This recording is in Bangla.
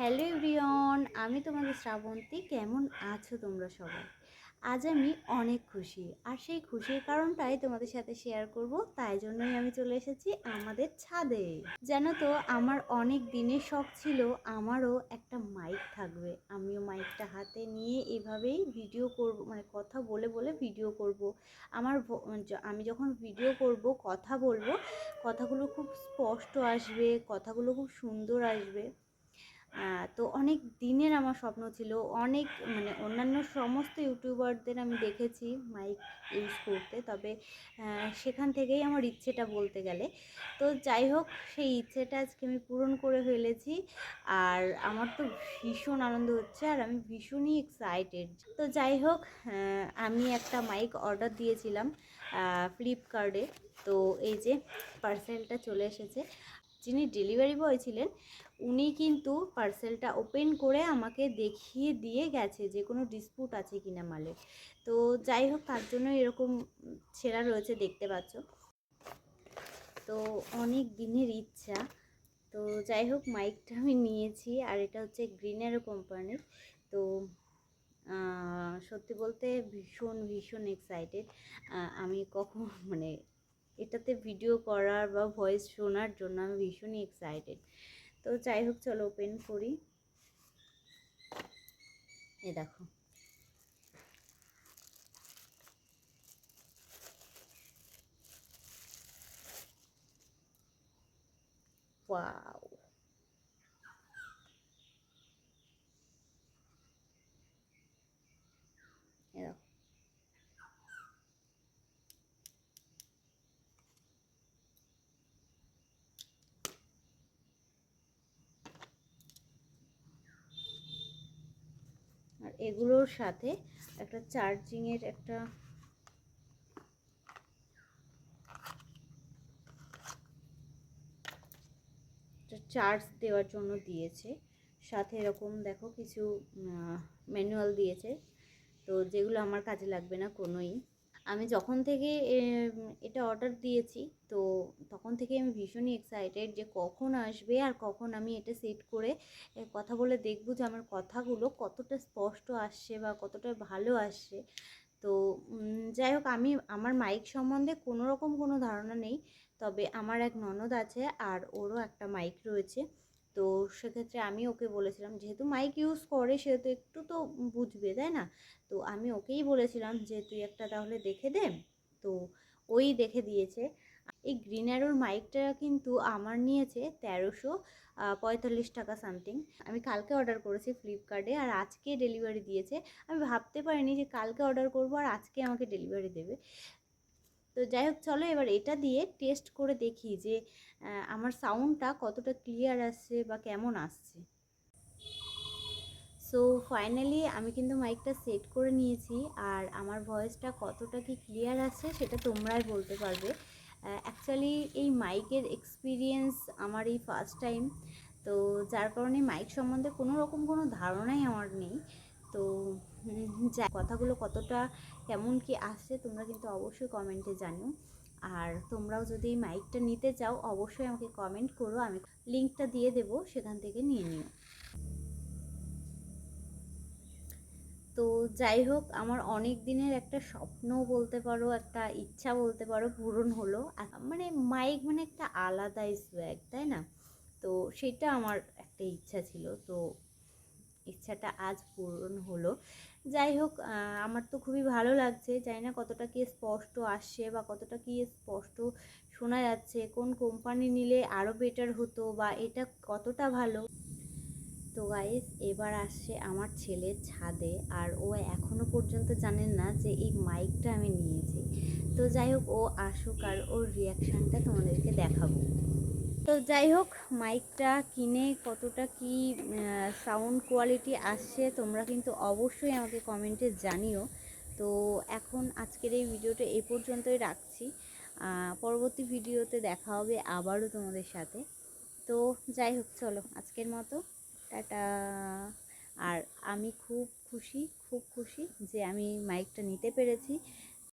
হ্যালো এভরিওয়ান, আমি তোমাদের শ্রাবন্তী। কেমন আছো তোমরা সবাই? আজ আমি অনেক খুশি, আর সেই খুশির কারণটাই তোমাদের সাথে শেয়ার করব। তাই জন্যই আমি চলে এসেছি আমাদের ছাদে। জানো তো, আমার অনেক দিনের শখ ছিল আমারও একটা মাইক থাকবে, আমিও মাইকটা হাতে নিয়ে এভাবেই ভিডিও করব, মানে কথা বলে বলে ভিডিও করব। আমি যখন ভিডিও করব, কথা বলবো, কথাগুলো খুব স্পষ্ট আসবে, কথাগুলো খুব সুন্দর আসবে। তো অনেক দিনের আমার স্বপ্ন ছিল। অনেক মানে অন্যান্য সমস্ত ইউটিউবারদের আমি দেখেছি মাইক ইউজ করতে, তবে সেখান থেকেই আমার ইচ্ছেটা বলতে গেলে। তো যাই হোক, সেই ইচ্ছেটা আজকে আমি পূরণ করে ফেলেছি, আর আমার তো ভীষণ আনন্দ হচ্ছে, আর আমি ভীষণই এক্সাইটেড। তো যাই হোক, আমি একটা মাইক অর্ডার দিয়েছিলাম ফ্লিপকার্টে। তো এই যে পার্সেলটা চলে এসেছে। যিনি ডেলিভারি বয় ছিলেন উনি কিন্তু পার্সেলটা ওপেন করে আমাকে দেখিয়ে দিয়ে গেছে যে কোনো ডিসপুট আছে কিনা মালের। তো যাই হোক, তার জন্য এরকম ছেঁড়া রয়েছে, দেখতে পাচ্ছ। তো অনেক দিনের ইচ্ছা। তো যাই হোক, মাইকটা আমি নিয়েছি, আর এটা হচ্ছে গ্রিনারো কোম্পানির। তো সত্যি বলতে ভীষণ ভীষণ এক্সাইটেড। আমি কখন মানে এটাতে ভিডিও করার বা ভয়েস শোনার জন্য আমি ভীষণই এক্সাইটেড। তো যাই হোক, চলো ওপেন করি। এ দেখো, ওয়াও! এ দেখো, আর এগুলোর সাথে একটা চার্জিংয়ের একটা চার্জ দেওয়ার জন্য দিয়েছে। সাথে এরকম দেখো কিছু ম্যানুয়াল দিয়েছে, তো যেগুলো আমার কাজে লাগবে না কোনোই। আমি যখন থেকে এটা অর্ডার দিয়েছি, তো তখন থেকে আমি ভীষণই এক্সাইটেড যে কখন আসবে, আর কখন আমি এটা সেট করে কথা বলে দেখব যে আমার কথাগুলো কতটা স্পষ্ট আসছে বা কতটা ভালো আসছে। তো যাই হোক, আমি আমার মাইক সম্বন্ধে কোনো রকম কোনো ধারণা নেই, তবে আমার এক ননদ আছে, আর ওরও একটা মাইক রয়েছে। তো সেক্ষেত্রে আমি ওকে বলেছিলাম, যেহেতু মাইক ইউজ করে সেহেতু একটু তো বুঝবে, তাই না? তো আমি ওকেই বলেছিলাম যে তুই একটা তাহলে দেখে দে। তো ওই দেখে দিয়েছে। এই গ্রিন অ্যারোর মাইকটা কিন্তু আমার নিয়েছে 1345 টাকা সামথিং। আমি কালকে অর্ডার করেছি ফ্লিপকার্টে, আর আজকে ডেলিভারি দিয়েছে। আমি ভাবতে পারিনি যে কালকে অর্ডার করবো আর আজকে আমাকে ডেলিভারি দেবে। তো যাই হোক, চলো এবার এটা দিয়ে টেস্ট করে দেখি যে আমার সাউন্ডটা কতটা ক্লিয়ার আসছে বা কেমন আসছে। সো ফাইনালি আমি কিন্তু মাইকটা সেট করে নিয়েছি, আর আমার ভয়েসটা কতটা কি ক্লিয়ার আছে সেটা তোমরাই বলতে পারবে। অ্যাকচুয়ালি এই মাইকের এক্সপিরিয়েন্স আমার এই ফার্স্ট টাইম, তো যার কারণে মাইক সম্বন্ধে কোনো রকম কোনো ধারণাই আমার নেই। তো যা কথাগুলো কতটা কেমন কি আসছে তোমরা কিন্তু অবশ্যই কমেন্টে জানিও। আর তোমরাও যদি এই মাইকটা নিতে চাও অবশ্যই আমাকে কমেন্ট করো, আমি লিঙ্কটা দিয়ে দেবো, সেখান থেকে নিয়ে নিও। তো যাই হোক, আমার অনেক দিনের একটা স্বপ্ন বলতে পারো, একটা ইচ্ছা বলতে পারো, পূরণ হলো। মানে মাইক মানে একটা আলাদাই সোয়াগ, তাই না? তো সেটা আমার একটা ইচ্ছা ছিল, তো ইচ্ছাটা আজ পূরণ হলো। যাই হোক, আমার তো খুবই ভালো লাগছে। জানি না কতটা কি স্পষ্ট আসছে বা কতটা কি স্পষ্ট শোনা যাচ্ছে, কোন কোম্পানি নিলে আরও বেটার হতো বা এটা কতটা ভালো। তো গাইস, এবার আসছে আমার ছেলের ছাদে, আর ও এখনও পর্যন্ত জানেন না যে এই মাইকটা আমি নিয়েছি। তো যাই হোক, ও আসুক আর ওর রিয়াকশানটা তোমাদেরকে দেখাবো। তো যাই হোক, মাইকটা কিনে কতটা কি সাউন্ড কোয়ালিটি আসছে তোমরা কিন্তু অবশ্যই আমাকে কমেন্টে জানিও। তো এখন আজকের এই ভিডিওটা এই পর্যন্তই রাখছি। পরবর্তী ভিডিওতে দেখা হবে আবারও তোমাদের সাথে। তো যাই হোক, চলো আজকের মতো টাটা। আর আমি খুব খুশি, খুব খুশি যে আমি মাইকটা নিতে পেরেছি।